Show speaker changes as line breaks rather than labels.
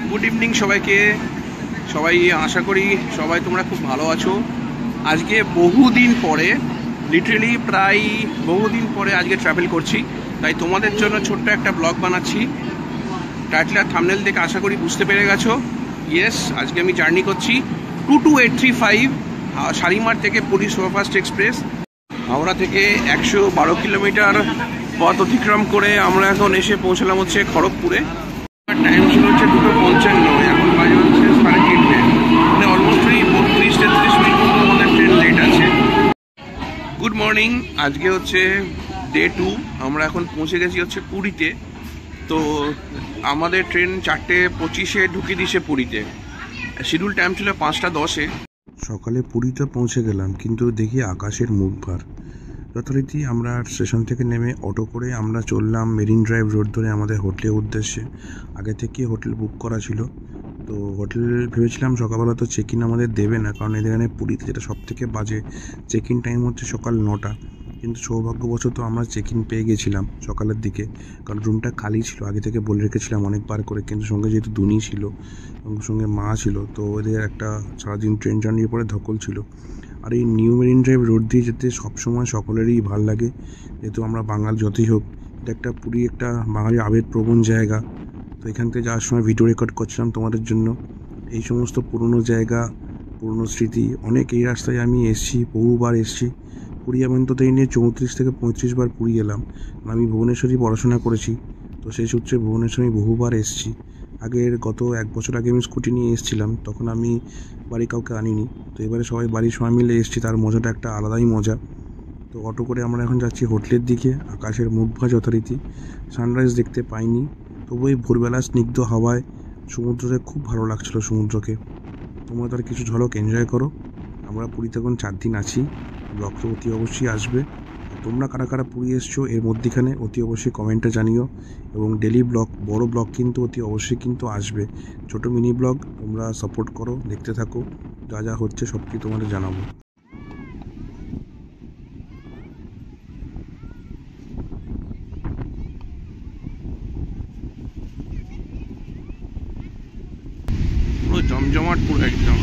Good evening সবাইকে। সবাই আশা করি সবাই তোমরা খুব ভালো আছো। আজকে বহুদিন পরে, লিটারেলি প্রায় বহুদিন পরে আজকে ট্রাভেল করছি, তাই তোমাদের জন্য ছোট্ট একটা ব্লগ বানাচ্ছি। টাইটেল আর থাম্বনেল দেখে আশা করি বুঝতে পেরে গেছো। ইয়েস, আজকে আমি জার্নি করছি 22835 শালিমার থেকে পুরী সুপারফাস্ট এক্সপ্রেস। হাওড়া থেকে 112 কিলোমিটার পথ অতিক্রম করে আমরা এখন এসে পৌঁছলাম হচ্ছে খড়গপুরে। টাইম ছিল হচ্ছে 2:55, এখন বাজে হচ্ছে 3:30, মানে অলমোস্ট 32-33 মিনিট মতো আমাদের ট্রেন লেট আছে। গুড মর্নিং, আজকে হচ্ছে ডে 2। আমরা এখন পৌঁছে গেছি হচ্ছে পুরীতে। তো আমাদের ট্রেন 4:25 ঢুকিয়ে দিয়েছে পুরীতে। শিডিউল টাইম ছিল 5:10।
সকালে পুরীতে পৌঁছে গেলাম, কিন্তু দেখি আকাশের মুখ ভার। যথারীতি আমরা স্টেশন থেকে নেমে অটো করে আমরা চললাম মেরিন ড্রাইভ রোড ধরে আমাদের হোটেলের উদ্দেশ্যে। আগে থেকে হোটেল বুক করা ছিল, তো হোটেল ভেবেছিলাম সকালবেলা তো চেক ইন আমাদের দেবে না, কারণ এখানে পুরীতে যেটা সব থেকে বাজে চেক ইন টাইম হচ্ছে সকাল 9টা। কিন্তু সৌভাগ্যবশত আমরা চেক ইন পেয়ে গেছিলাম সকালের দিকে, কারণ রুমটা খালি ছিল। আগে থেকে বলে রেখেছিলাম অনেকবার করে, কিন্তু সঙ্গে যেহেতু দুনি ছিল এবং সঙ্গে মা ছিল, তো ওদের একটা সারাদিন ট্রেন জার্নির পরে ধকল ছিল। আর এই নিউ মেরিন ড্রাইভ রোড দিয়ে যেতে সবসময় সকলেরই ভাল লাগে, যেহেতু আমরা বাঙাল যতই হোক। এটা একটা পুরী একটা বাঙালির আবেগপ্রবণ জায়গা। তো এখান থেকে যাওয়ার সময় ভিডিও রেকর্ড করছিলাম তোমাদের জন্য। এই সমস্ত পুরনো জায়গা, পুরনো স্মৃতি, অনেক এই রাস্তায় আমি এসেছি, বহুবার এসেছি। পুরী আমি তো এই নিয়ে 34 থেকে 35 বার পুরী গেলাম। আমি ভুবনেশ্বরেই পড়াশোনা করেছি, তো সেই সূত্রে ভুবনেশ্বরে আমি বহুবার এসেছি। গত 1 বছর আগে আমি স্কুটি নিয়ে এসেছিলাম, তখন আমি বাড়ি কাউকে আনিনি। তো এবারে বাড়ির সবাই মিলে এসেছি, তার মজাটা একটা আলাদাই মজা। তো অটো করে আমরা এখন যাচ্ছি হোটেলের দিকে। আকাশের মুখ ভার যথারীতি, সানরাইজ দেখতে পাইনি, তবু এই ভোরবেলা স্নিগ্ধ হাওয়ায় সমুদ্রতে খুব ভালো লাগছিলো সমুদ্রকে। তোমরা তার কিছু ঝলক এনজয় করো। আমরা পুরীতে এখন 4 দিন আছি, ব্লগ তো অতি অবশ্যই আসবে। তোমরা কারা কারা পুরী এসছো এর মধ্যিখানে অতি অবশ্যই কমেন্টে জানিও। এবং ডেলি ব্লগ, বড় ব্লগ কিন্তু অতি অবশ্যই কিন্তু আসবে। ছোট মিনি ব্লগ তোমরা সাপোর্ট করো, দেখতে থাকো, যা যা হচ্ছে সব কি তোমাদের জানাবো।
পুরো জমজমাট পুরো একদম।